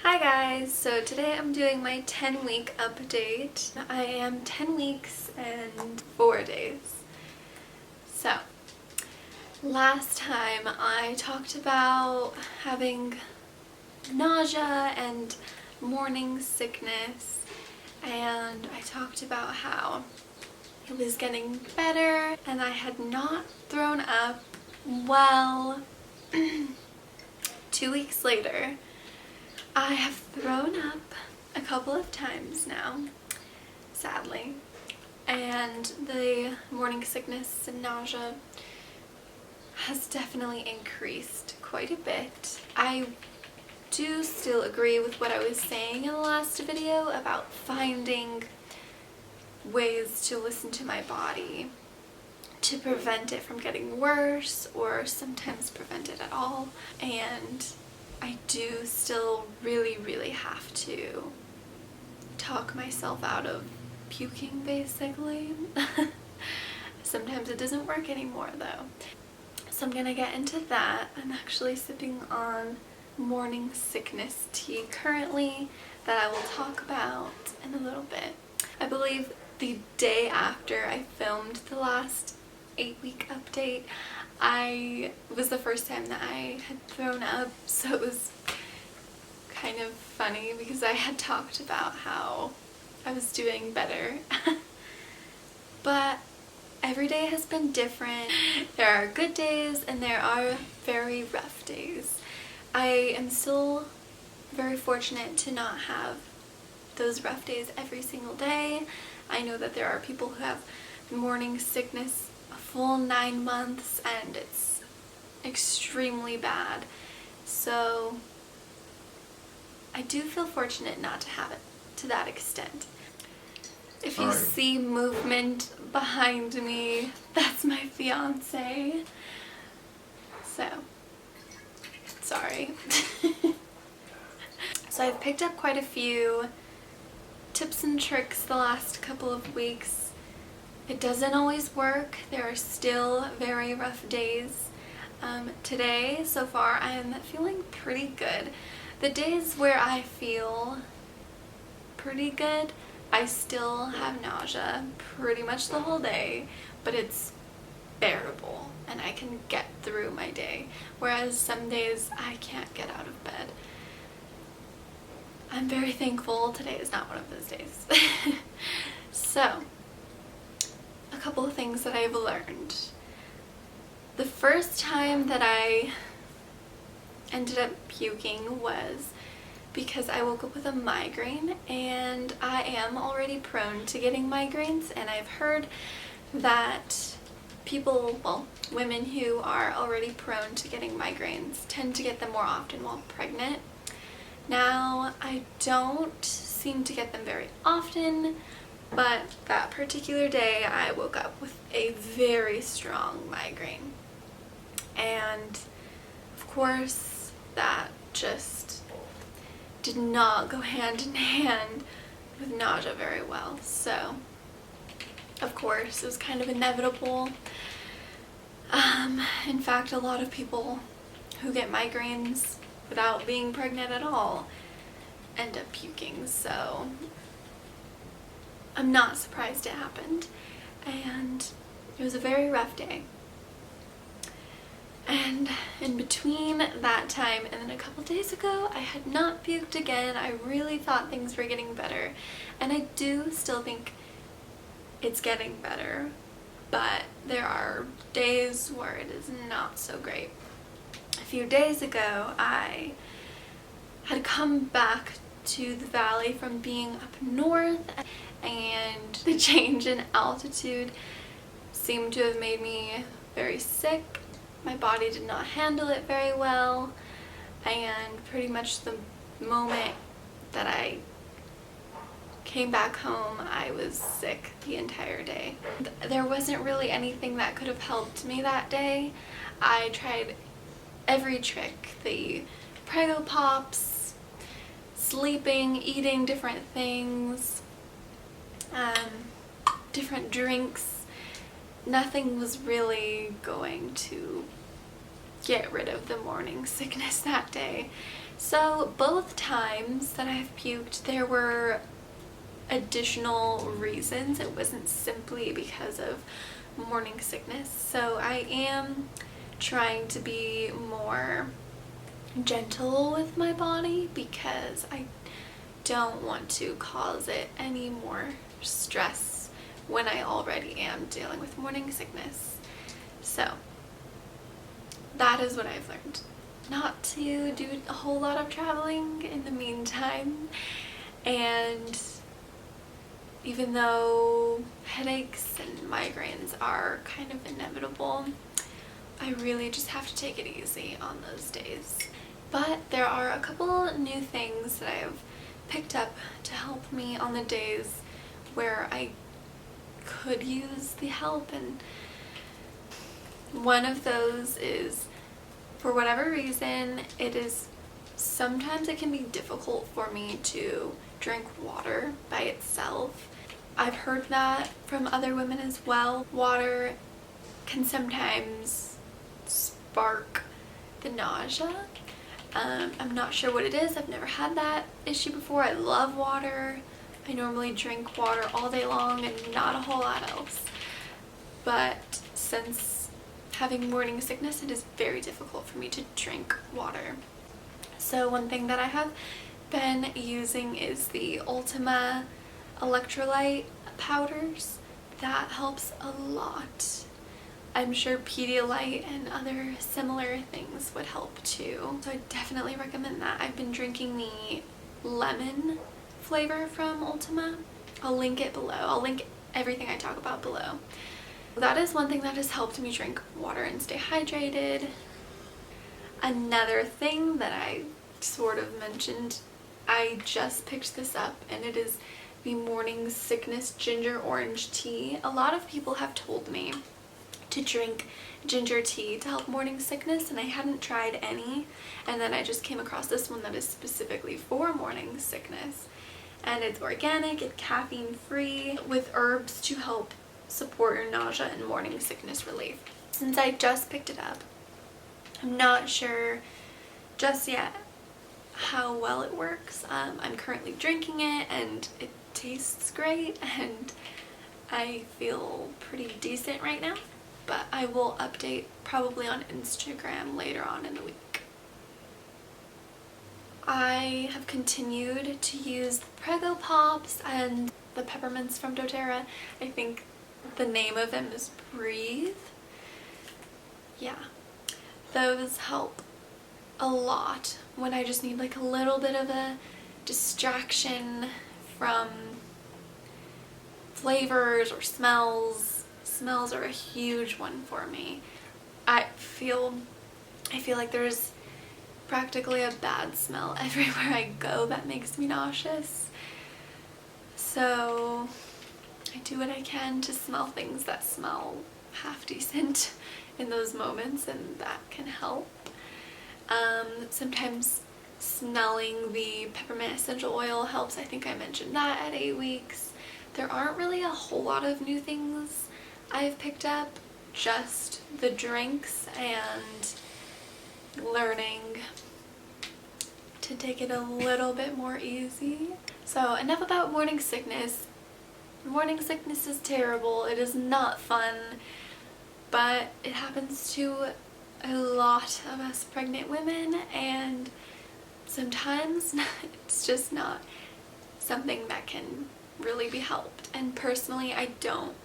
Hi guys! So today I'm doing my 10-week update. I am 10 weeks and 4 days. So, last time I talked about having nausea and morning sickness, and I talked about how it was getting better and I had not thrown up. Well, 2 weeks later, I have thrown up a couple of times now, sadly, and the morning sickness and nausea has definitely increased quite a bit. I do still agree with what I was saying in the last video about finding ways to listen to my body to prevent it from getting worse, or sometimes prevent it at all, and I do still really have to talk myself out of puking, basically. Sometimes it doesn't work anymore though. So I'm gonna get into that. I'm actually sipping on morning sickness tea currently that I will talk about in a little bit. I believe the day after I filmed the last 8-week update, it was the first time that I had thrown up, so it was kind of funny because I had talked about how I was doing better. But every day has been different. There are good days and there are very rough days. I am still very fortunate to not have those rough days every single day. I know that there are people who have morning sickness a full 9 months and it's extremely bad. So I do feel fortunate not to have it to that extent. If you see movement behind me, that's my fiance. So, sorry. So I've picked up quite a few tips and tricks the last couple of weeks. It doesn't always work. There are still very rough days. Today, so far, I am feeling pretty good. The days where I feel pretty good, I still have nausea pretty much the whole day, but it's bearable and I can get through my day. Whereas some days I can't get out of bed. I'm very thankful today is not one of those days. So, a couple of things that I've learned. The first time that I ended up puking was because I woke up with a migraine, and I am already prone to getting migraines, and I've heard that people, well, women who are already prone to getting migraines tend to get them more often while pregnant. Now, I don't seem to get them very often, but that particular day I woke up with a very strong migraine. And of course, that just did not go hand in hand with nausea very well. So, of course, it was kind of inevitable. In fact, a lot of people who get migraines without being pregnant at all end up puking, so I'm not surprised it happened. And it was a very rough day. And in between that time and then a couple days ago, I had not puked again. I really thought things were getting better, and I do still think it's getting better, but there are days where it is not so great. A few days ago, I had come back to the valley from being up north, and the change in altitude seemed to have made me very sick. My body did not handle it very well, and pretty much the moment that I came back home, I was sick the entire day. There wasn't really anything that could have helped me that day. I tried every trick, the Prego Pops, sleeping, eating different things, different drinks. Nothing was really going to get rid of the morning sickness that day. So both times that I've puked, there were additional reasons. It wasn't simply because of morning sickness. So I am trying to be more gentle with my body because I don't want to cause it any more stress when I already am dealing with morning sickness. So that is what I've learned. Not to do a whole lot of traveling in the meantime, and even though headaches and migraines are kind of inevitable, I really just have to take it easy on those days. But there are a couple new things that I have picked up to help me on the days where I could use the help, and one of those is, for whatever reason, sometimes it can be difficult for me to drink water by itself. I've heard that from other women as well. Water can sometimes spark the nausea. I'm not sure what it is. I've never had that issue before. I love water. I normally drink water all day long and not a whole lot else. But since having morning sickness, it is very difficult for me to drink water. So one thing that I have been using is the Ultima electrolyte powders. That helps a lot. I'm sure Pedialyte and other similar things would help too. So I definitely recommend that. I've been drinking the lemon flavor from Ultima. I'll link it below. I'll link everything I talk about below. That is one thing that has helped me drink water and stay hydrated. Another thing that I sort of mentioned, I just picked this up, and it is the morning sickness ginger orange tea. A lot of people have told me to drink ginger tea to help morning sickness, and I hadn't tried any, and then I just came across this one that is specifically for morning sickness, and it's organic, it's caffeine free, with herbs to help support your nausea and morning sickness relief. Since I just picked it up, I'm not sure just yet how well it works. I'm currently drinking it and it tastes great, and I feel pretty decent right now, but I will update probably on Instagram later on in the week. I have continued to use the Prego Pops and the peppermints from doTERRA. I think the name of them is Breathe. Yeah, those help a lot when I just need like a little bit of a distraction from flavors or smells. Smells are a huge one for me. I feel like there's practically a bad smell everywhere I go that makes me nauseous. So I do what I can to smell things that smell half decent in those moments, and that can help. Sometimes smelling the peppermint essential oil helps. I think I mentioned that at 8 weeks. There aren't really a whole lot of new things I've picked up, just the drinks and learning to take it a little bit more easy. So enough about morning sickness. Morning sickness is terrible. It is not fun, but it happens to a lot of us pregnant women, and sometimes it's just not something that can really be helped. And personally, I don't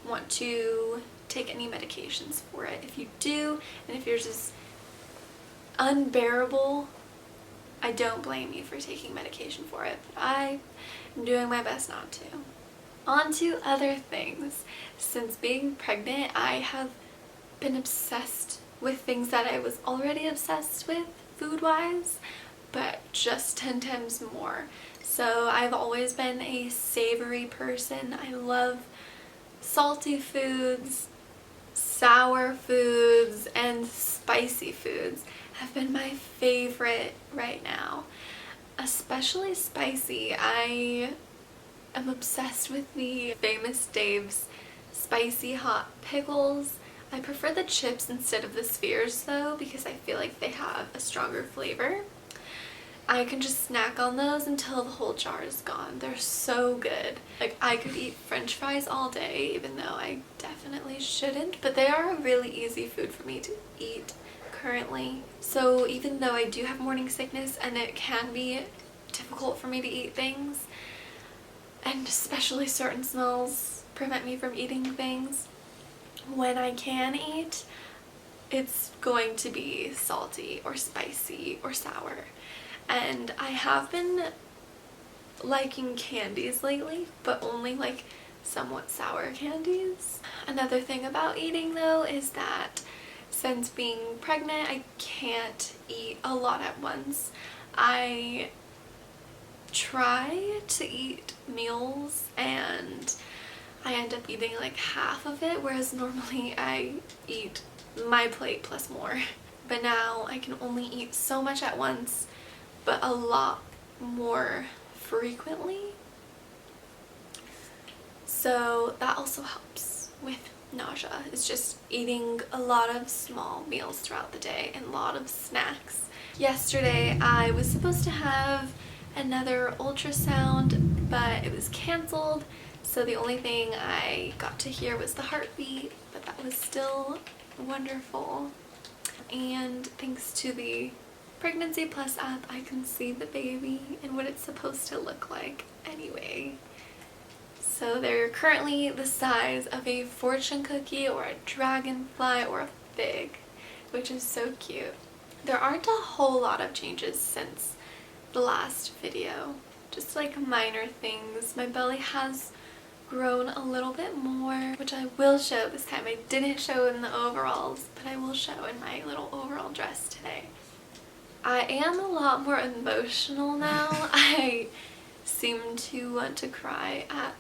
want to take any medications for it. If you do, and if yours is unbearable, I don't blame you for taking medication for it, but I am doing my best not to. On to other things. Since being pregnant, I have been obsessed with things that I was already obsessed with food-wise, but just 10 times more. So I've always been a savory person. I love salty foods, sour foods, and spicy foods have been my favorite right now. Especially spicy. I am obsessed with the Famous Dave's spicy hot pickles. I prefer the chips instead of the spheres though, because I feel like they have a stronger flavor. I can just snack on those until the whole jar is gone. They're so good. Like, I could eat french fries all day, even though I definitely shouldn't, but they are a really easy food for me to eat currently. So even though I do have morning sickness and it can be difficult for me to eat things, and especially certain smells prevent me from eating things, when I can eat, it's going to be salty or spicy or sour. And I have been liking candies lately, but only like somewhat sour candies. Another thing about eating though is that since being pregnant, I can't eat a lot at once. I try to eat meals and I end up eating like half of it, whereas normally I eat my plate plus more. But now I can only eat so much at once, but a lot more frequently. So that also helps with nausea. It's just eating a lot of small meals throughout the day and a lot of snacks. Yesterday I was supposed to have another ultrasound, but it was canceled. So the only thing I got to hear was the heartbeat, but that was still wonderful. And thanks to the Pregnancy Plus app, I can see the baby and what it's supposed to look like anyway. So they're currently the size of a fortune cookie or a dragonfly or a fig, which is so cute. There aren't a whole lot of changes since the last video, just like minor things. My belly has grown a little bit more, which I will show this time. I didn't show in the overalls, but I will show in my little overall dress today. I am a lot more emotional now. I seem to want to cry at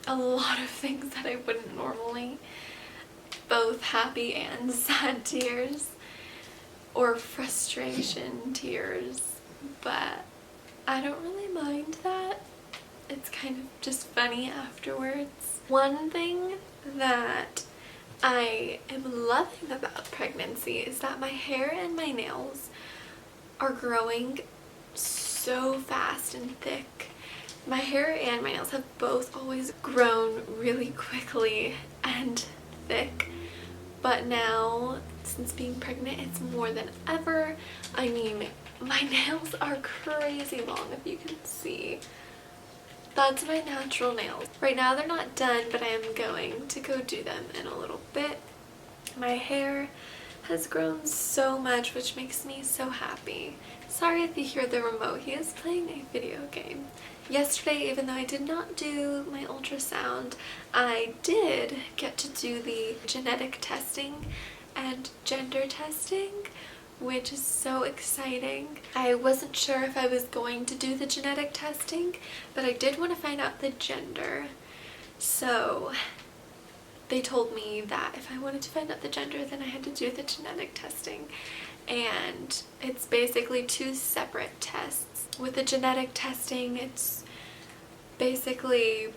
a lot of things that I wouldn't normally. Both happy and sad tears, or frustration tears, but I don't really mind that. It's kind of just funny afterwards. One thing that I am loving about pregnancy is that my hair and my nails are growing so fast and thick. My hair and my nails have both always grown really quickly and thick, but now since being pregnant it's more than ever. I mean, my nails are crazy long, if you can see. That's my natural nails. Right now they're not done, but I am going to go do them in a little bit. My hair has grown so much, which makes me so happy. Sorry if you hear the remote, he is playing a video game. Yesterday, even though I did not do my ultrasound, I did get to do the genetic testing and gender testing, which is so exciting. I wasn't sure if I was going to do the genetic testing, but I did want to find out the gender. So they told me that if I wanted to find out the gender, then I had to do the genetic testing. And it's basically 2 separate tests. With the genetic testing, it's basically,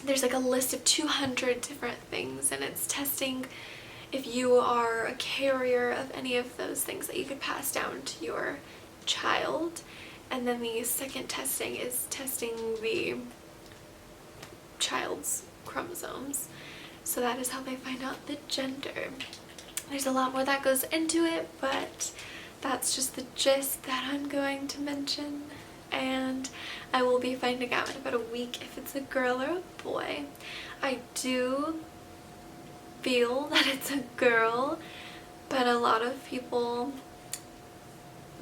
there's like a list of 200 different things, and it's testing if you are a carrier of any of those things that you could pass down to your child. And then the second testing is testing the child's chromosomes. So that is how they find out the gender. There's a lot more that goes into it, but that's just the gist that I'm going to mention. And I will be finding out in about a week if it's a girl or a boy. I do feel that it's a girl, but a lot of people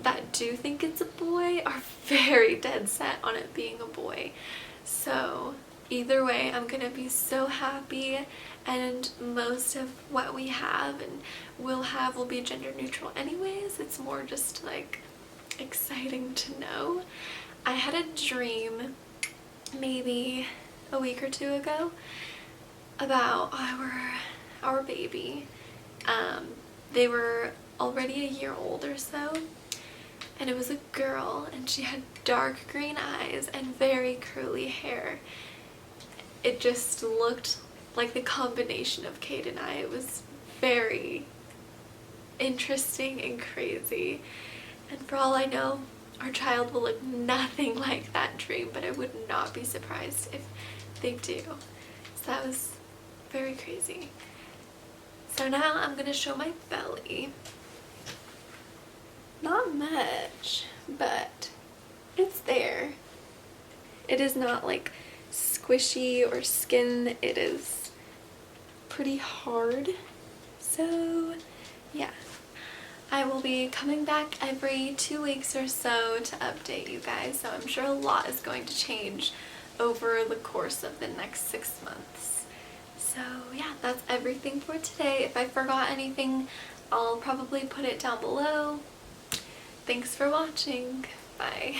that do think it's a boy are very dead set on it being a boy. So either way, I'm gonna be so happy, and most of what we have and will have will be gender neutral anyways. It's more just like exciting to know. I had a dream maybe a week or 2 ago about our baby. They were already a year old or so, and it was a girl, and she had dark green eyes and very curly hair. It just looked like the combination of Kate and I. It was very interesting and crazy, and for all I know, our child will look nothing like that dream, but I would not be surprised if they do. So that was very crazy. So now I'm gonna show my belly. Not much, but it's there. It is not like squishy or skin, it is pretty hard. So yeah, I will be coming back every 2 weeks or so to update you guys, so I'm sure a lot is going to change over the course of the next 6 months. So yeah, that's everything for today. If I forgot anything, I'll probably put it down below. Thanks for watching. Bye.